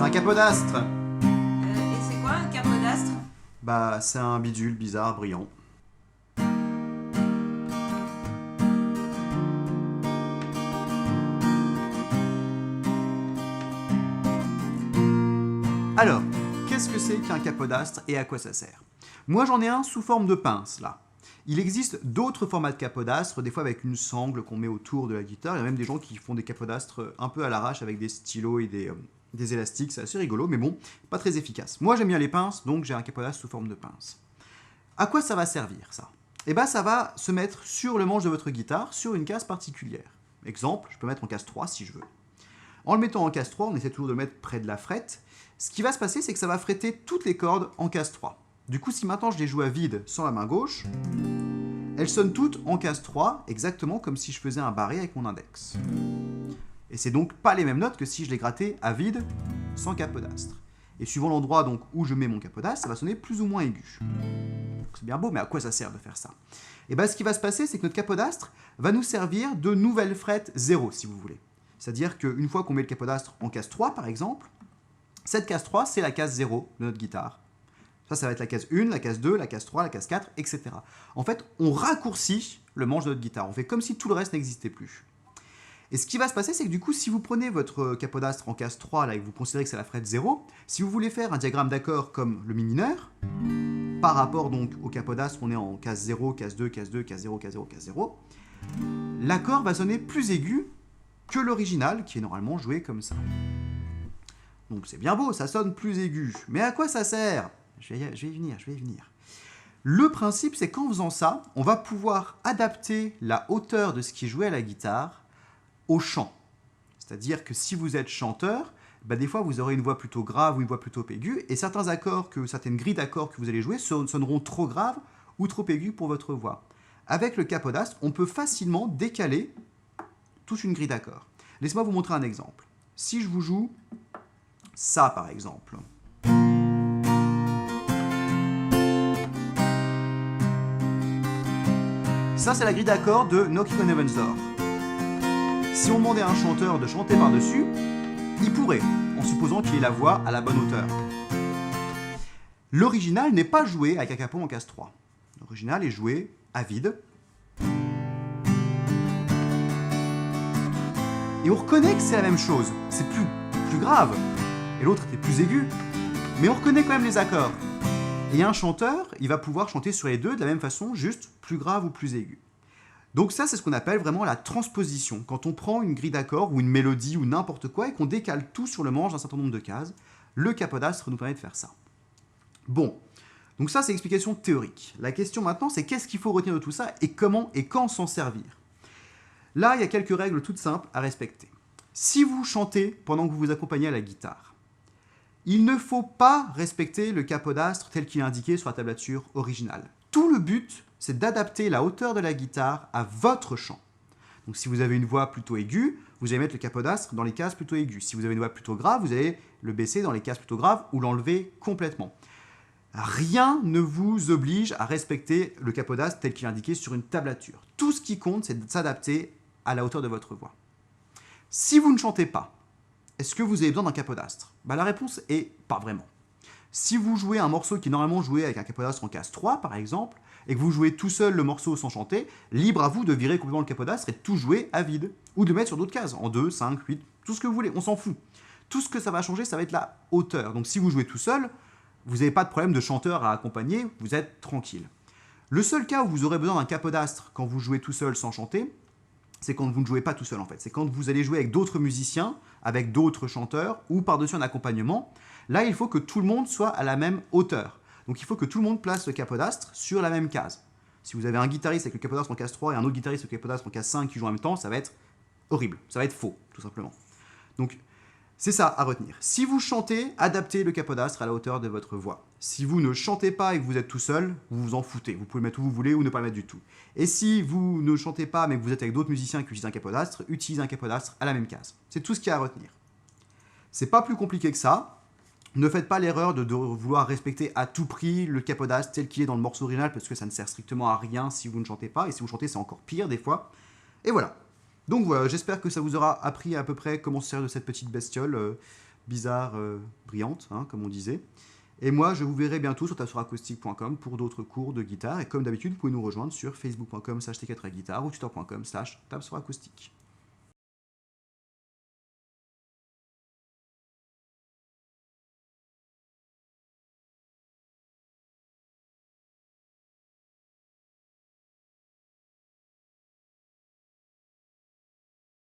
C'est un capodastre. Et c'est quoi un capodastre? Bah, c'est un bidule bizarre, brillant. Alors, qu'est-ce que c'est qu'un capodastre et à quoi ça sert? Moi, j'en ai un sous forme de pince, là. Il existe d'autres formats de capodastres, des fois avec une sangle qu'on met autour de la guitare. Il y a même des gens qui font des capodastres un peu à l'arrache avec des stylos et des élastiques. C'est assez rigolo, mais bon, pas très efficace. Moi, j'aime bien les pinces, donc j'ai un capodastre sous forme de pince. À quoi ça va servir, ça? Eh bien, ça va se mettre sur le manche de votre guitare, sur une case particulière. Exemple, je peux mettre en case 3 si je veux. En le mettant en case 3, on essaie toujours de le mettre près de la frette. Ce qui va se passer, c'est que ça va fretter toutes les cordes en case 3. Du coup, si maintenant je les joue à vide sans la main gauche, elles sonnent toutes en case 3, exactement comme si je faisais un barré avec mon index. Et c'est donc pas les mêmes notes que si je les grattais à vide sans capodastre. Et suivant l'endroit donc où je mets mon capodastre, ça va sonner plus ou moins aigu. C'est bien beau, mais à quoi ça sert de faire ça? Et bien, ce qui va se passer, c'est que notre capodastre va nous servir de nouvelle frette 0, si vous voulez. C'est-à-dire qu'une fois qu'on met le capodastre en case 3, par exemple, cette case 3, c'est la case 0 de notre guitare. Ça va être la case 1, la case 2, la case 3, la case 4, etc. En fait, on raccourcit le manche de notre guitare. On fait comme si tout le reste n'existait plus. Et ce qui va se passer, c'est que du coup, si vous prenez votre capodastre en case 3 là, et que vous considérez que c'est la frette 0, si vous voulez faire un diagramme d'accords comme le mi mineur, par rapport donc au capodastre, on est en case 0, case 2, case 2, case 0, case 0, case 0, l'accord va sonner plus aigu que l'original, qui est normalement joué comme ça. Donc c'est bien beau, ça sonne plus aigu. Mais à quoi ça sert? Je vais y venir. Le principe, c'est qu'en faisant ça, on va pouvoir adapter la hauteur de ce qui est joué à la guitare au chant. C'est-à-dire que si vous êtes chanteur, bah des fois vous aurez une voix plutôt grave ou une voix plutôt aiguë, et certaines grilles d'accords que vous allez jouer sonneront trop graves ou trop aiguës pour votre voix. Avec le capodastre, on peut facilement décaler toute une grille d'accords. Laissez-moi vous montrer un exemple. Si je vous joue ça, par exemple. Ça, c'est la grille d'accords de Knocking on Heaven's Door. Si on demandait à un chanteur de chanter par-dessus, il pourrait, en supposant qu'il ait la voix à la bonne hauteur. L'original n'est pas joué avec un capot en case 3. L'original est joué à vide. Et on reconnaît que c'est la même chose. C'est plus grave. Et l'autre était plus aigu. Mais on reconnaît quand même les accords. Et un chanteur, il va pouvoir chanter sur les deux de la même façon, juste plus grave ou plus aigu. Donc ça, c'est ce qu'on appelle vraiment la transposition. Quand on prend une grille d'accords ou une mélodie ou n'importe quoi et qu'on décale tout sur le manche d'un certain nombre de cases, le capodastre nous permet de faire ça. Bon, donc ça, c'est l'explication théorique. La question maintenant, c'est qu'est-ce qu'il faut retenir de tout ça et comment et quand s'en servir? Là, il y a quelques règles toutes simples à respecter. Si vous chantez pendant que vous vous accompagnez à la guitare, il ne faut pas respecter le capodastre tel qu'il est indiqué sur la tablature originale. Tout le but, c'est d'adapter la hauteur de la guitare à votre chant. Donc si vous avez une voix plutôt aiguë, vous allez mettre le capodastre dans les cases plutôt aiguës. Si vous avez une voix plutôt grave, vous allez le baisser dans les cases plutôt graves ou l'enlever complètement. Rien ne vous oblige à respecter le capodastre tel qu'il est indiqué sur une tablature. Tout ce qui compte, c'est de s'adapter à la hauteur de votre voix. Si vous ne chantez pas, est-ce que vous avez besoin d'un capodastre? La réponse est pas vraiment. Si vous jouez un morceau qui est normalement joué avec un capodastre en case 3, par exemple, et que vous jouez tout seul le morceau sans chanter, libre à vous de virer complètement le capodastre et de tout jouer à vide. Ou de mettre sur d'autres cases, en 2, 5, 8, tout ce que vous voulez, on s'en fout. Tout ce que ça va changer, ça va être la hauteur. Donc si vous jouez tout seul, vous n'avez pas de problème de chanteur à accompagner, vous êtes tranquille. Le seul cas où vous aurez besoin d'un capodastre quand vous jouez tout seul sans chanter, c'est quand vous ne jouez pas tout seul en fait. C'est quand vous allez jouer avec d'autres musiciens, avec d'autres chanteurs ou par-dessus un accompagnement. Là, il faut que tout le monde soit à la même hauteur. Donc il faut que tout le monde place le capodastre sur la même case. Si vous avez un guitariste avec le capodastre en case 3 et un autre guitariste avec le capodastre en case 5 qui jouent en même temps, ça va être horrible. Ça va être faux, tout simplement. Donc c'est ça à retenir. Si vous chantez, adaptez le capodastre à la hauteur de votre voix. Si vous ne chantez pas et que vous êtes tout seul, vous vous en foutez. Vous pouvez le mettre où vous voulez ou ne pas le mettre du tout. Et si vous ne chantez pas mais que vous êtes avec d'autres musiciens qui utilisent un capodastre, utilisez un capodastre à la même case. C'est tout ce qu'il y a à retenir. C'est pas plus compliqué que ça. Ne faites pas l'erreur de vouloir respecter à tout prix le capodastre tel qu'il est dans le morceau original parce que ça ne sert strictement à rien si vous ne chantez pas. Et si vous chantez, c'est encore pire des fois. Et voilà. Donc voilà, j'espère que ça vous aura appris à peu près comment se servir de cette petite bestiole. bizarre, brillante, hein, comme on disait. Et moi, je vous verrai bientôt sur tabsoracoustique.com pour d'autres cours de guitare. Et comme d'habitude, vous pouvez nous rejoindre sur facebook.com/t4guitare ou twitter.com/tabsoracoustique.